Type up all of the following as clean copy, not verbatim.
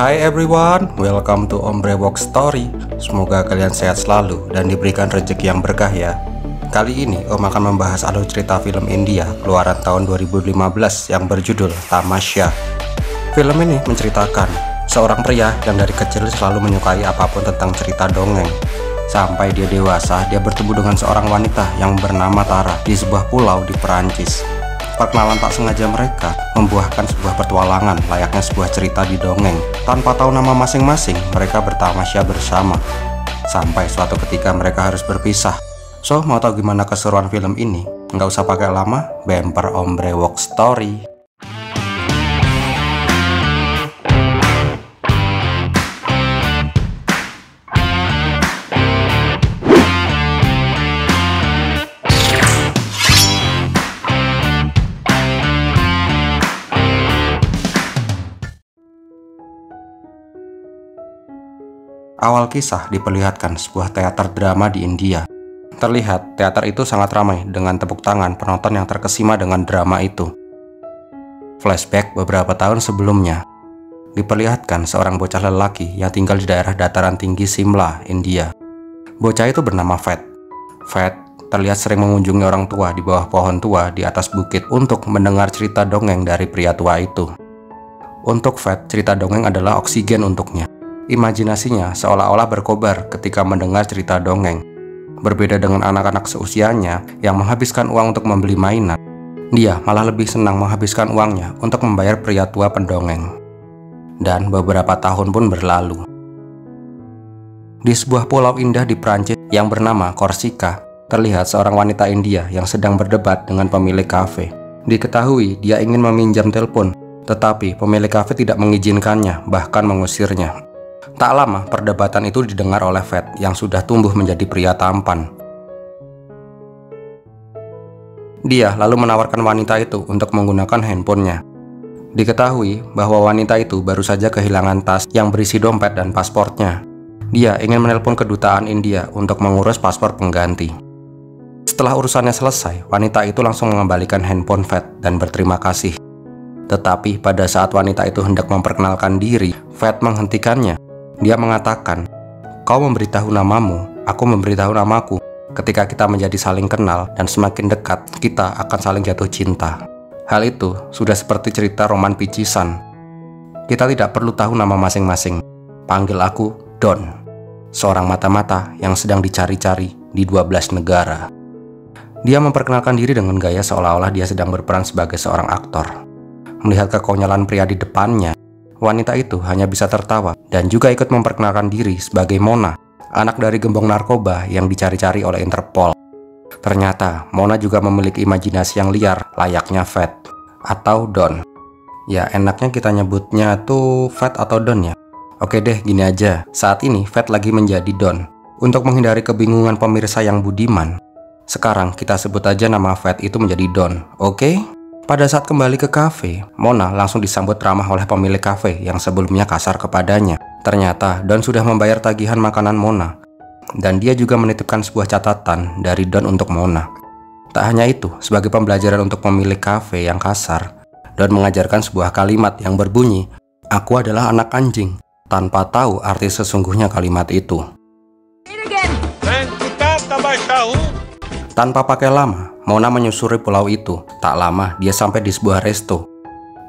Hai everyone, welcome to Ombre Box Story. Semoga kalian sehat selalu dan diberikan rezeki yang berkah ya. Kali ini Om akan membahas alur cerita film India keluaran tahun 2015 yang berjudul Tamasya. Film ini menceritakan seorang pria yang dari kecil selalu menyukai apapun tentang cerita dongeng. Sampai dia dewasa, dia bertemu dengan seorang wanita yang bernama Tara di sebuah pulau di Perancis. Perkenalan tak sengaja mereka membuahkan sebuah petualangan layaknya sebuah cerita di dongeng. Tanpa tahu nama masing-masing, mereka bertamasya bersama. Sampai suatu ketika mereka harus berpisah. So, mau tahu gimana keseruan film ini? Nggak usah pakai lama, bemper Ombre Box Story. Awal kisah diperlihatkan sebuah teater drama di India. Terlihat teater itu sangat ramai dengan tepuk tangan penonton yang terkesima dengan drama itu. Flashback beberapa tahun sebelumnya. Diperlihatkan seorang bocah lelaki yang tinggal di daerah dataran tinggi Simla, India. Bocah itu bernama Fat. Fat terlihat sering mengunjungi orang tua di bawah pohon tua di atas bukit untuk mendengar cerita dongeng dari pria tua itu. Untuk Fat, cerita dongeng adalah oksigen untuknya. Imajinasinya seolah-olah berkobar ketika mendengar cerita dongeng. Berbeda dengan anak-anak seusianya yang menghabiskan uang untuk membeli mainan, dia malah lebih senang menghabiskan uangnya untuk membayar pria tua pendongeng. Dan beberapa tahun pun berlalu. Di sebuah pulau indah di Prancis yang bernama Korsika, terlihat seorang wanita India yang sedang berdebat dengan pemilik kafe. Diketahui dia ingin meminjam telepon, tetapi pemilik kafe tidak mengizinkannya, bahkan mengusirnya. Tak lama, perdebatan itu didengar oleh Fat yang sudah tumbuh menjadi pria tampan. Dia lalu menawarkan wanita itu untuk menggunakan handphonenya. Diketahui bahwa wanita itu baru saja kehilangan tas yang berisi dompet dan pasportnya. Dia ingin menelpon kedutaan India untuk mengurus paspor pengganti. Setelah urusannya selesai, wanita itu langsung mengembalikan handphone Fat dan berterima kasih. Tetapi pada saat wanita itu hendak memperkenalkan diri, Fat menghentikannya. Dia mengatakan, "Kau memberitahu namamu, aku memberitahu namaku. Ketika kita menjadi saling kenal dan semakin dekat, kita akan saling jatuh cinta." Hal itu sudah seperti cerita roman picisan. Kita tidak perlu tahu nama masing-masing. Panggil aku Don, seorang mata-mata yang sedang dicari-cari di 12 negara. Dia memperkenalkan diri dengan gaya seolah-olah dia sedang berperan sebagai seorang aktor. Melihat kekonyolan pria di depannya, wanita itu hanya bisa tertawa dan juga ikut memperkenalkan diri sebagai Mona, anak dari gembong narkoba yang dicari-cari oleh Interpol. Ternyata Mona juga memiliki imajinasi yang liar layaknya Fat atau Don. Ya enaknya kita nyebutnya tuh Fat atau Don ya. Oke deh, gini aja. Saat ini Fat lagi menjadi Don. Untuk menghindari kebingungan pemirsa yang budiman, sekarang kita sebut aja nama Fat itu menjadi Don, oke? Pada saat kembali ke kafe, Mona langsung disambut ramah oleh pemilik kafe yang sebelumnya kasar kepadanya. Ternyata Don sudah membayar tagihan makanan Mona, dan dia juga menitipkan sebuah catatan dari Don untuk Mona. Tak hanya itu, sebagai pembelajaran untuk pemilik kafe yang kasar, Don mengajarkan sebuah kalimat yang berbunyi, "Aku adalah anak anjing," tanpa tahu arti sesungguhnya kalimat itu. Tanpa pakai lama, Mona menyusuri pulau itu. Tak lama, dia sampai di sebuah resto.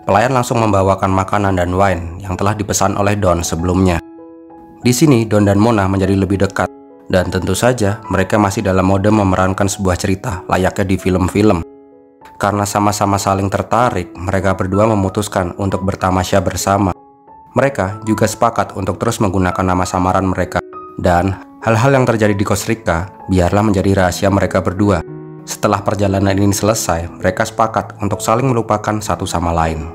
Pelayan langsung membawakan makanan dan wine yang telah dipesan oleh Don sebelumnya. Di sini, Don dan Mona menjadi lebih dekat. Dan tentu saja, mereka masih dalam mode memerankan sebuah cerita layaknya di film-film. Karena sama-sama saling tertarik, mereka berdua memutuskan untuk bertamasya bersama. Mereka juga sepakat untuk terus menggunakan nama samaran mereka. Dan hal-hal yang terjadi di Korsika biarlah menjadi rahasia mereka berdua. Setelah perjalanan ini selesai, mereka sepakat untuk saling melupakan satu sama lain.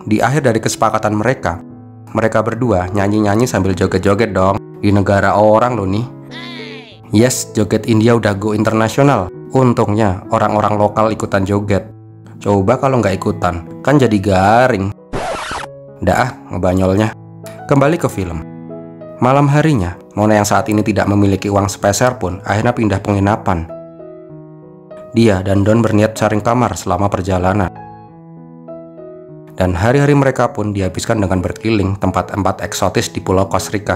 Di akhir dari kesepakatan mereka berdua nyanyi-nyanyi sambil joget-joget dong. Di negara orang loh nih. Yes, joget India udah go internasional. Untungnya orang-orang lokal ikutan joget. Coba kalau nggak ikutan, kan jadi garing. Dah, ngebanyolnya. Kembali ke film. Malam harinya, Mona yang saat ini tidak memiliki uang sepeser pun akhirnya pindah penginapan. Dia dan Don berniat sharing kamar selama perjalanan. Dan hari-hari mereka pun dihabiskan dengan berkeliling tempat-tempat eksotis di Pulau Costa Rica.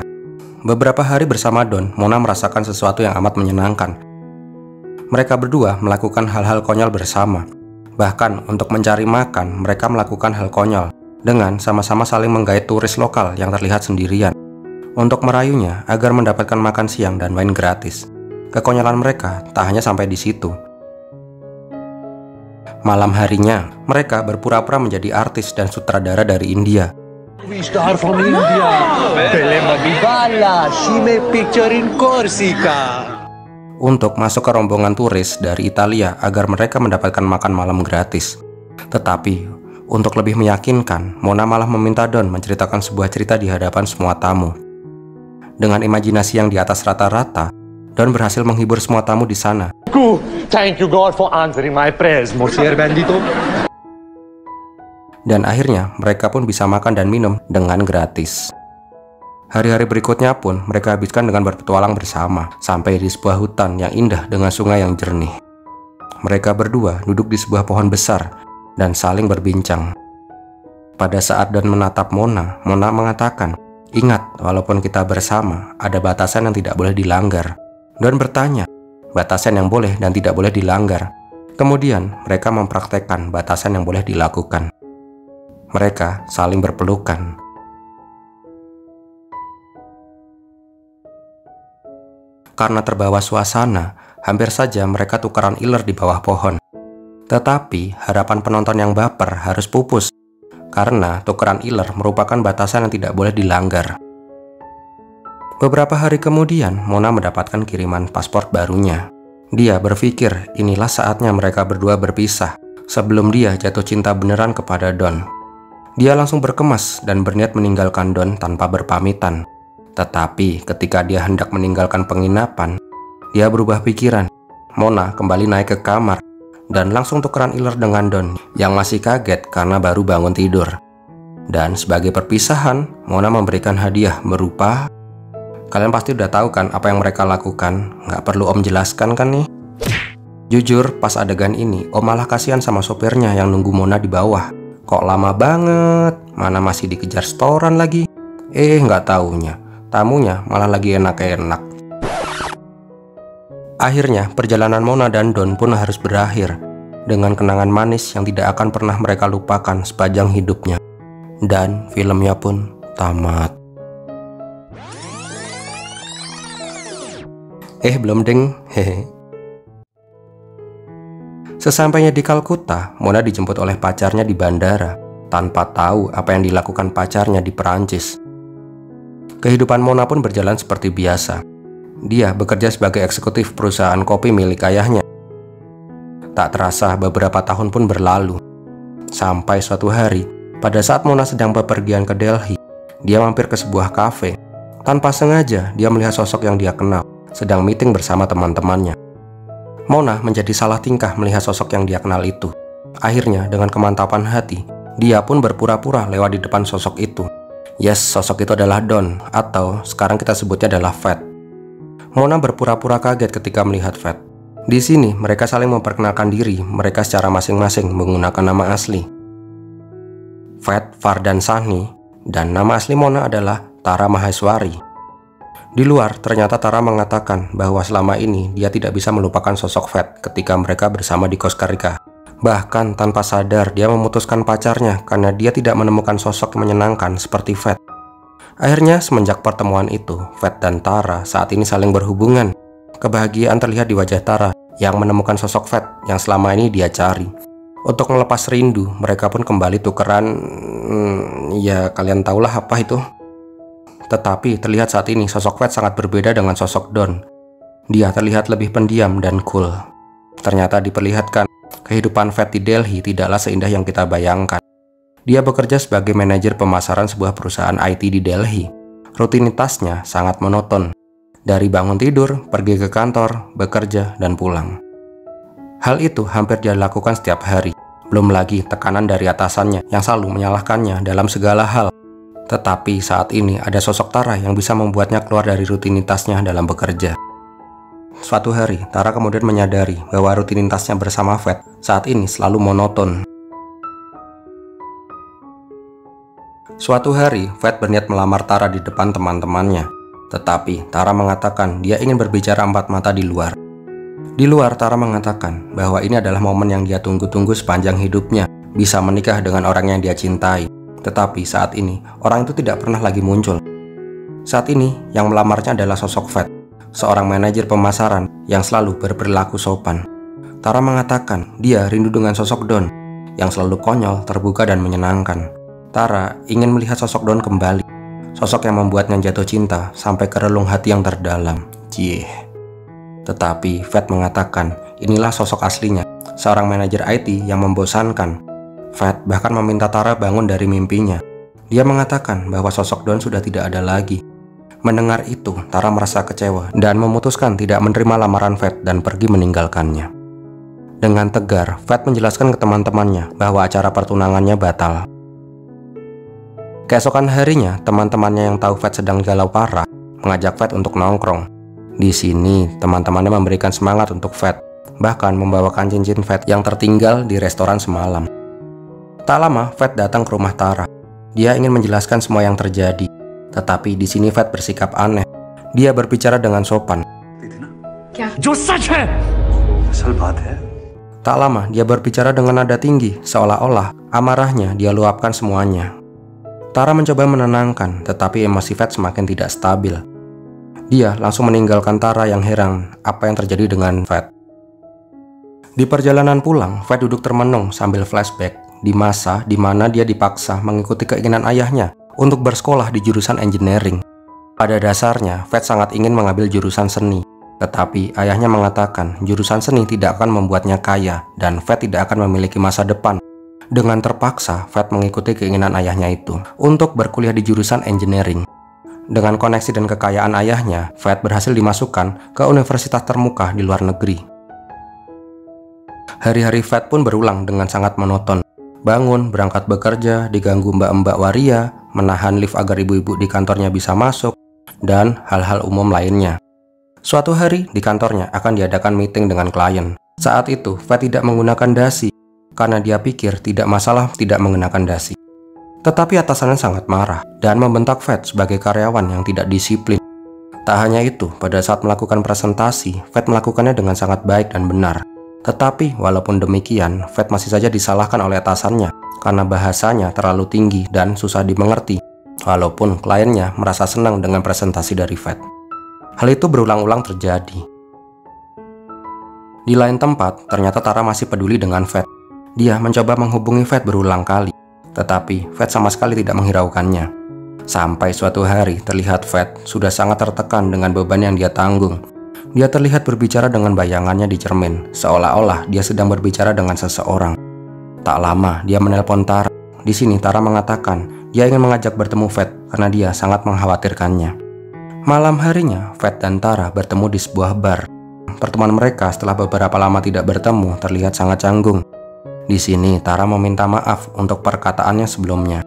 Beberapa hari bersama Don, Mona merasakan sesuatu yang amat menyenangkan. Mereka berdua melakukan hal-hal konyol bersama. Bahkan untuk mencari makan, mereka melakukan hal konyol dengan sama-sama saling menggait turis lokal yang terlihat sendirian untuk merayunya agar mendapatkan makan siang dan wine gratis. Kekonyolan mereka tak hanya sampai di situ. Malam harinya, mereka berpura-pura menjadi artis dan sutradara dari India. We star from India. Pelema di balla, she made picture in Corsica. Untuk masuk ke rombongan turis dari Italia agar mereka mendapatkan makan malam gratis. Tetapi, untuk lebih meyakinkan, Mona malah meminta Don menceritakan sebuah cerita di hadapan semua tamu. Dengan imajinasi yang di atas rata-rata, Don berhasil menghibur semua tamu di sana. Thank you God for answering my prayers, Monsieur Bandito. Dan akhirnya mereka pun bisa makan dan minum dengan gratis. Hari-hari berikutnya pun mereka habiskan dengan berpetualang bersama sampai di sebuah hutan yang indah dengan sungai yang jernih. Mereka berdua duduk di sebuah pohon besar dan saling berbincang. Pada saat Don menatap Mona, Mona mengatakan, "Ingat, walaupun kita bersama, ada batasan yang tidak boleh dilanggar." Don bertanya, batasan yang boleh dan tidak boleh dilanggar. Kemudian mereka mempraktekkan batasan yang boleh dilakukan. Mereka saling berpelukan. Karena terbawa suasana, hampir saja mereka tukaran iler di bawah pohon. Tetapi harapan penonton yang baper harus pupus, karena tukaran iler merupakan batasan yang tidak boleh dilanggar. Beberapa hari kemudian, Mona mendapatkan kiriman paspor barunya. Dia berpikir inilah saatnya mereka berdua berpisah, sebelum dia jatuh cinta beneran kepada Don. Dia langsung berkemas dan berniat meninggalkan Don tanpa berpamitan. Tetapi ketika dia hendak meninggalkan penginapan, dia berubah pikiran. Mona kembali naik ke kamar dan langsung tukeran iler dengan Don yang masih kaget karena baru bangun tidur. Dan sebagai perpisahan, Mona memberikan hadiah berupa... Kalian pasti udah tahu kan apa yang mereka lakukan, nggak perlu Om jelaskan kan nih? Jujur, pas adegan ini, Om malah kasihan sama sopirnya yang nunggu Mona di bawah. Kok lama banget, mana masih dikejar setoran lagi. Nggak taunya, tamunya malah lagi enak-enak. Akhirnya, perjalanan Mona dan Don pun harus berakhir dengan kenangan manis yang tidak akan pernah mereka lupakan sepanjang hidupnya. Dan filmnya pun tamat. Belum deng, hehe. Sesampainya di Kalkuta, Mona dijemput oleh pacarnya di bandara, tanpa tahu apa yang dilakukan pacarnya di Perancis. Kehidupan Mona pun berjalan seperti biasa. Dia bekerja sebagai eksekutif perusahaan kopi milik ayahnya. Tak terasa beberapa tahun pun berlalu. Sampai suatu hari, pada saat Mona sedang bepergian ke Delhi, dia mampir ke sebuah kafe. Tanpa sengaja, dia melihat sosok yang dia kenal sedang meeting bersama teman-temannya. Mona menjadi salah tingkah melihat sosok yang dia kenal itu. Akhirnya, dengan kemantapan hati, dia pun berpura-pura lewat di depan sosok itu. Yes, sosok itu adalah Don, atau sekarang kita sebutnya adalah Fat. Mona berpura-pura kaget ketika melihat Fat. Di sini, mereka saling memperkenalkan diri mereka secara masing-masing menggunakan nama asli. Fat Fardan Sahni, dan nama asli Mona adalah Tara Maheswari. Di luar, ternyata Tara mengatakan bahwa selama ini dia tidak bisa melupakan sosok Fat ketika mereka bersama di Costa Rica. Bahkan tanpa sadar dia memutuskan pacarnya karena dia tidak menemukan sosok menyenangkan seperti Fat. Akhirnya semenjak pertemuan itu, Fat dan Tara saat ini saling berhubungan. Kebahagiaan terlihat di wajah Tara yang menemukan sosok Fat yang selama ini dia cari. Untuk melepas rindu, mereka pun kembali tukeran, ya kalian tahulah apa itu. Tetapi terlihat saat ini sosok Fat sangat berbeda dengan sosok Don. Dia terlihat lebih pendiam dan cool. Ternyata diperlihatkan, kehidupan Fat di Delhi tidaklah seindah yang kita bayangkan. Dia bekerja sebagai manajer pemasaran sebuah perusahaan IT di Delhi. Rutinitasnya sangat monoton. Dari bangun tidur, pergi ke kantor, bekerja, dan pulang. Hal itu hampir dia lakukan setiap hari. Belum lagi tekanan dari atasannya yang selalu menyalahkannya dalam segala hal. Tetapi saat ini ada sosok Tara yang bisa membuatnya keluar dari rutinitasnya dalam bekerja. Suatu hari, Tara kemudian menyadari bahwa rutinitasnya bersama Fat saat ini selalu monoton. Suatu hari, Fat berniat melamar Tara di depan teman-temannya. Tetapi Tara mengatakan dia ingin berbicara empat mata di luar. Di luar, Tara mengatakan bahwa ini adalah momen yang dia tunggu-tunggu sepanjang hidupnya, bisa menikah dengan orang yang dia cintai. Tetapi saat ini, orang itu tidak pernah lagi muncul. Saat ini, yang melamarnya adalah sosok Fat, seorang manajer pemasaran yang selalu berperilaku sopan. Tara mengatakan dia rindu dengan sosok Don, yang selalu konyol, terbuka, dan menyenangkan. Tara ingin melihat sosok Don kembali, sosok yang membuatnya jatuh cinta sampai ke relung hati yang terdalam. Cih. Tetapi Fat mengatakan inilah sosok aslinya, seorang manajer IT yang membosankan. Fat bahkan meminta Tara bangun dari mimpinya. Dia mengatakan bahwa sosok Don sudah tidak ada lagi. Mendengar itu, Tara merasa kecewa dan memutuskan tidak menerima lamaran Fat dan pergi meninggalkannya. Dengan tegar, Fat menjelaskan ke teman-temannya bahwa acara pertunangannya batal. Keesokan harinya, teman-temannya yang tahu Fat sedang galau parah mengajak Fat untuk nongkrong. Di sini, teman-temannya memberikan semangat untuk Fat, bahkan membawakan cincin Fat yang tertinggal di restoran semalam. Tak lama, Fat datang ke rumah Tara. Dia ingin menjelaskan semua yang terjadi, tetapi di sini Fat bersikap aneh. Dia berbicara dengan sopan. Tak lama, dia berbicara dengan nada tinggi, seolah-olah amarahnya dia luapkan semuanya. Tara mencoba menenangkan, tetapi emosi Fat semakin tidak stabil. Dia langsung meninggalkan Tara yang heran apa yang terjadi dengan Fat. Di perjalanan pulang, Fat duduk termenung sambil flashback di masa di mana dia dipaksa mengikuti keinginan ayahnya untuk bersekolah di jurusan engineering. Pada dasarnya, Fat sangat ingin mengambil jurusan seni. Tetapi ayahnya mengatakan jurusan seni tidak akan membuatnya kaya dan Fat tidak akan memiliki masa depan. Dengan terpaksa, Fat mengikuti keinginan ayahnya itu untuk berkuliah di jurusan engineering. Dengan koneksi dan kekayaan ayahnya, Fat berhasil dimasukkan ke universitas termuka di luar negeri. Hari-hari Fat pun berulang dengan sangat monoton. Bangun, berangkat bekerja, diganggu mbak-mbak waria, menahan lift agar ibu-ibu di kantornya bisa masuk, dan hal-hal umum lainnya. Suatu hari di kantornya akan diadakan meeting dengan klien. Saat itu Fat tidak menggunakan dasi karena dia pikir tidak masalah tidak menggunakan dasi. Tetapi atasannya sangat marah dan membentak Fat sebagai karyawan yang tidak disiplin. Tak hanya itu, pada saat melakukan presentasi, Fat melakukannya dengan sangat baik dan benar. Tetapi walaupun demikian, Fat masih saja disalahkan oleh atasannya karena bahasanya terlalu tinggi dan susah dimengerti. Walaupun kliennya merasa senang dengan presentasi dari Fat. Hal itu berulang-ulang terjadi. Di lain tempat, ternyata Tara masih peduli dengan Fat. Dia mencoba menghubungi Fat berulang kali, tetapi Fat sama sekali tidak menghiraukannya. Sampai suatu hari terlihat Fat sudah sangat tertekan dengan beban yang dia tanggung. Dia terlihat berbicara dengan bayangannya di cermin, seolah-olah dia sedang berbicara dengan seseorang. Tak lama, dia menelpon Tara. Di sini Tara mengatakan dia ingin mengajak bertemu Fat karena dia sangat mengkhawatirkannya. Malam harinya, Fat dan Tara bertemu di sebuah bar. Pertemuan mereka setelah beberapa lama tidak bertemu terlihat sangat canggung. Di sini, Tara meminta maaf untuk perkataannya sebelumnya.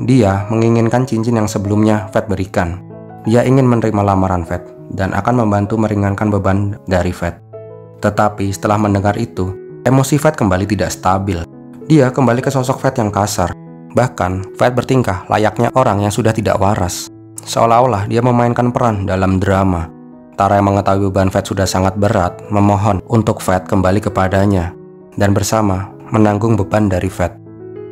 Dia menginginkan cincin yang sebelumnya Fat berikan. Dia ingin menerima lamaran Fat dan akan membantu meringankan beban dari Fat. Tetapi setelah mendengar itu, emosi Fat kembali tidak stabil. Dia kembali ke sosok Fat yang kasar. Bahkan, Fat bertingkah layaknya orang yang sudah tidak waras. Seolah-olah dia memainkan peran dalam drama. Tara yang mengetahui beban Fat sudah sangat berat, memohon untuk Fat kembali kepadanya dan bersama menanggung beban dari Fat.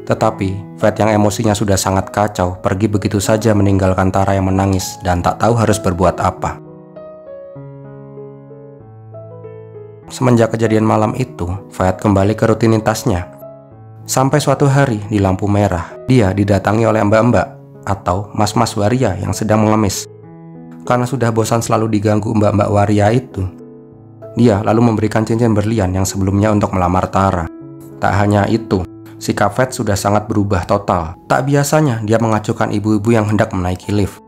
Tetapi Fat yang emosinya sudah sangat kacau pergi begitu saja meninggalkan Tara yang menangis dan tak tahu harus berbuat apa. Semenjak kejadian malam itu, Fat kembali ke rutinitasnya. Sampai suatu hari di lampu merah, dia didatangi oleh mbak-mbak atau mas-mas waria yang sedang mengemis. Karena sudah bosan selalu diganggu mbak-mbak waria itu, dia lalu memberikan cincin berlian yang sebelumnya untuk melamar Tara. Tak hanya itu, sikap Fat sudah sangat berubah total. Tak biasanya dia mengacuhkan ibu-ibu yang hendak menaiki lift.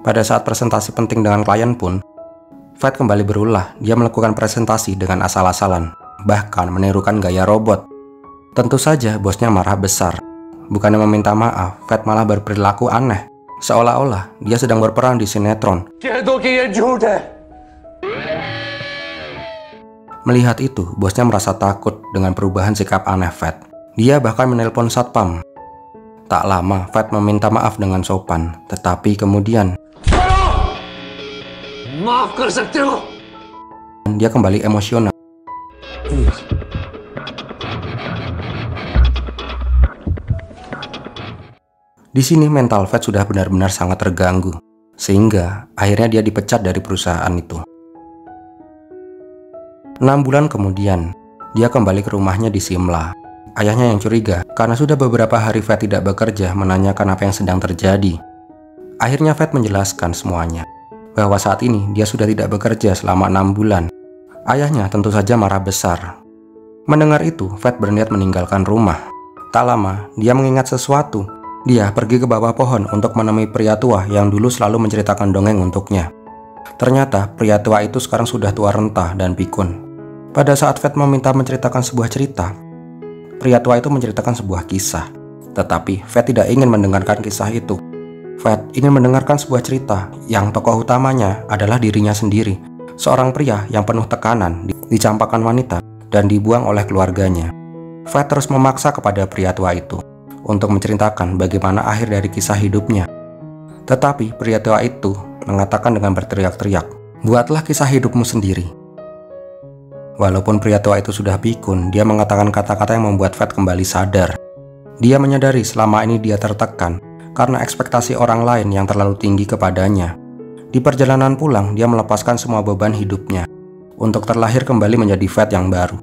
Pada saat presentasi penting dengan klien pun, Fat kembali berulah. Dia melakukan presentasi dengan asal-asalan, bahkan menirukan gaya robot. Tentu saja bosnya marah besar. Bukannya meminta maaf, Fat malah berperilaku aneh, seolah-olah dia sedang berperan di sinetron. Melihat itu, bosnya merasa takut dengan perubahan sikap aneh Fat. Dia bahkan menelpon satpam. Tak lama, Fat meminta maaf dengan sopan, tetapi kemudian माफ कर सकते हो? dia kembali emosional. Di sini mental Fat sudah benar-benar sangat terganggu, sehingga akhirnya dia dipecat dari perusahaan itu. 6 bulan kemudian, dia kembali ke rumahnya di Simla. Ayahnya yang curiga karena sudah beberapa hari Fat tidak bekerja menanyakan apa yang sedang terjadi. Akhirnya Fat menjelaskan semuanya, bahwa saat ini dia sudah tidak bekerja selama 6 bulan. Ayahnya tentu saja marah besar. Mendengar itu, Fat berniat meninggalkan rumah. Tak lama, dia mengingat sesuatu. Dia pergi ke bawah pohon untuk menemui pria tua yang dulu selalu menceritakan dongeng untuknya. Ternyata pria tua itu sekarang sudah tua renta dan pikun. Pada saat Fat meminta menceritakan sebuah cerita, pria tua itu menceritakan sebuah kisah. Tetapi Fat tidak ingin mendengarkan kisah itu. Fat ingin mendengarkan sebuah cerita yang tokoh utamanya adalah dirinya sendiri, seorang pria yang penuh tekanan, dicampakkan wanita, dan dibuang oleh keluarganya. Fat terus memaksa kepada pria tua itu untuk menceritakan bagaimana akhir dari kisah hidupnya. Tetapi pria tua itu mengatakan dengan berteriak-teriak, "Buatlah kisah hidupmu sendiri." Walaupun pria tua itu sudah pikun, dia mengatakan kata-kata yang membuat Fat kembali sadar. Dia menyadari selama ini dia tertekan karena ekspektasi orang lain yang terlalu tinggi kepadanya. Di perjalanan pulang, dia melepaskan semua beban hidupnya untuk terlahir kembali menjadi Fat yang baru.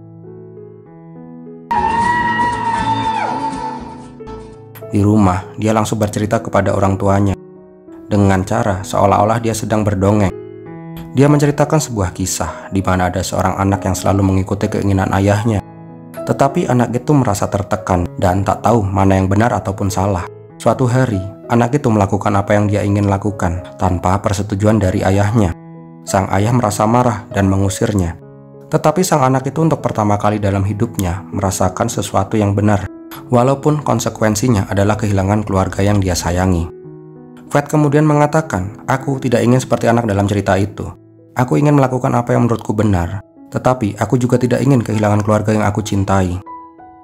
Di rumah, dia langsung bercerita kepada orang tuanya dengan cara seolah-olah dia sedang berdongeng. Dia menceritakan sebuah kisah di mana ada seorang anak yang selalu mengikuti keinginan ayahnya. Tetapi anak itu merasa tertekan dan tak tahu mana yang benar ataupun salah. Suatu hari, anak itu melakukan apa yang dia ingin lakukan tanpa persetujuan dari ayahnya. Sang ayah merasa marah dan mengusirnya. Tetapi sang anak itu untuk pertama kali dalam hidupnya merasakan sesuatu yang benar, walaupun konsekuensinya adalah kehilangan keluarga yang dia sayangi. Fat kemudian mengatakan, "Aku tidak ingin seperti anak dalam cerita itu. Aku ingin melakukan apa yang menurutku benar, tetapi aku juga tidak ingin kehilangan keluarga yang aku cintai."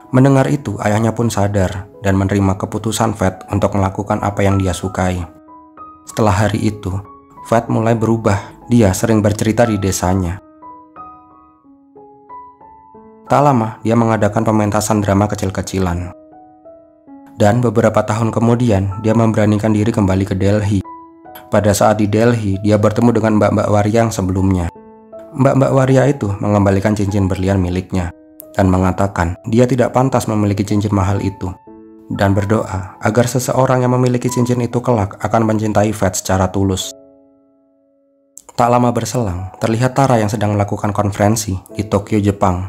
Mendengar itu, ayahnya pun sadar dan menerima keputusan Fat untuk melakukan apa yang dia sukai. Setelah hari itu, Fat mulai berubah. Dia sering bercerita di desanya. Tak lama, dia mengadakan pementasan drama kecil-kecilan. Dan beberapa tahun kemudian, dia memberanikan diri kembali ke Delhi. Pada saat di Delhi, dia bertemu dengan Mbak-Mbak Waria yang sebelumnya. Mbak-Mbak Waria itu mengembalikan cincin berlian miliknya dan mengatakan dia tidak pantas memiliki cincin mahal itu, dan berdoa agar seseorang yang memiliki cincin itu kelak akan mencintai Fat secara tulus. Tak lama berselang, terlihat Tara yang sedang melakukan konferensi di Tokyo, Jepang.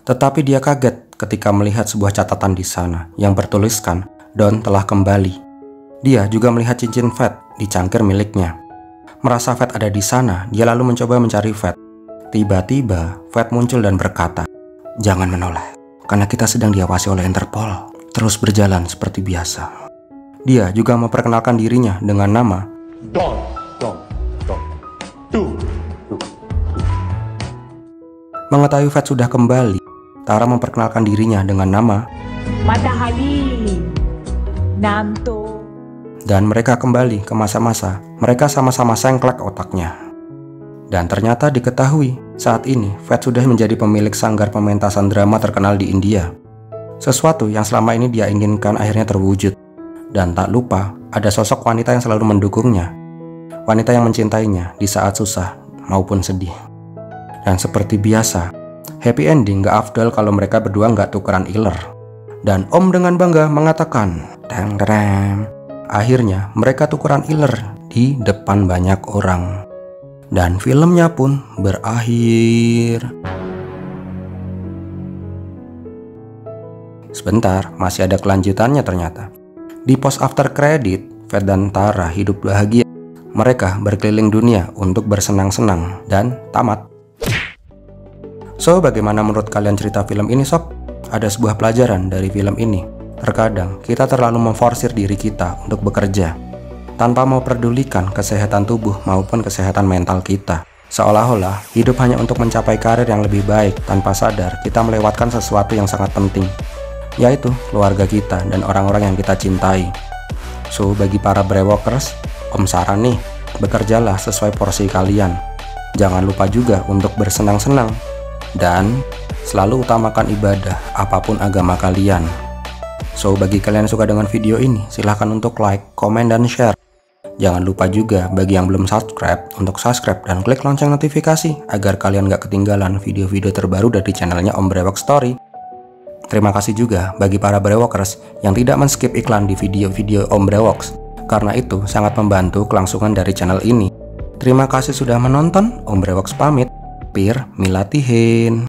Tetapi dia kaget ketika melihat sebuah catatan di sana yang bertuliskan Don telah kembali. Dia juga melihat cincin Fat di cangkir miliknya. Merasa Fat ada di sana, dia lalu mencoba mencari Fat. Tiba-tiba, Fat muncul dan berkata, "Jangan menoleh, karena kita sedang diawasi oleh Interpol." Terus berjalan seperti biasa. Dia juga memperkenalkan dirinya dengan nama Don. Mengetahui Fat sudah kembali, Tara memperkenalkan dirinya dengan nama Matahari, Namto. Dan mereka kembali ke masa-masa mereka sama-sama sengklek otaknya. Dan ternyata diketahui saat ini Fat sudah menjadi pemilik sanggar pementasan drama terkenal di India. Sesuatu yang selama ini dia inginkan akhirnya terwujud. Dan tak lupa ada sosok wanita yang selalu mendukungnya, wanita yang mencintainya di saat susah maupun sedih. Dan seperti biasa, happy ending gak afdal kalau mereka berdua gak tukeran iler. Dan Om dengan bangga mengatakan, "Teng terem." Akhirnya mereka tukeran iler di depan banyak orang. Dan filmnya pun berakhir. Sebentar, masih ada kelanjutannya ternyata. Di post after credit, Fat dan Tara hidup bahagia. Mereka berkeliling dunia untuk bersenang-senang dan tamat. So, bagaimana menurut kalian cerita film ini, sob? Ada sebuah pelajaran dari film ini. Terkadang kita terlalu memforsir diri kita untuk bekerja tanpa memperdulikan kesehatan tubuh maupun kesehatan mental kita. Seolah-olah hidup hanya untuk mencapai karir yang lebih baik, tanpa sadar kita melewatkan sesuatu yang sangat penting. yaitu keluarga kita dan orang-orang yang kita cintai. So, bagi para brewokers, Om saran nih, bekerjalah sesuai porsi kalian. Jangan lupa juga untuk bersenang-senang dan selalu utamakan ibadah apapun agama kalian. So, bagi kalian yang suka dengan video ini, silahkan untuk like, komen, dan share. Jangan lupa juga bagi yang belum subscribe untuk subscribe dan klik lonceng notifikasi agar kalian gak ketinggalan video-video terbaru dari channelnya Om Brewok Story. Terima kasih juga bagi para brewokers yang tidak men-skip iklan di video-video Om Brewoks, karena itu sangat membantu kelangsungan dari channel ini. Terima kasih sudah menonton. Om Brewoks pamit. Pir milatihin.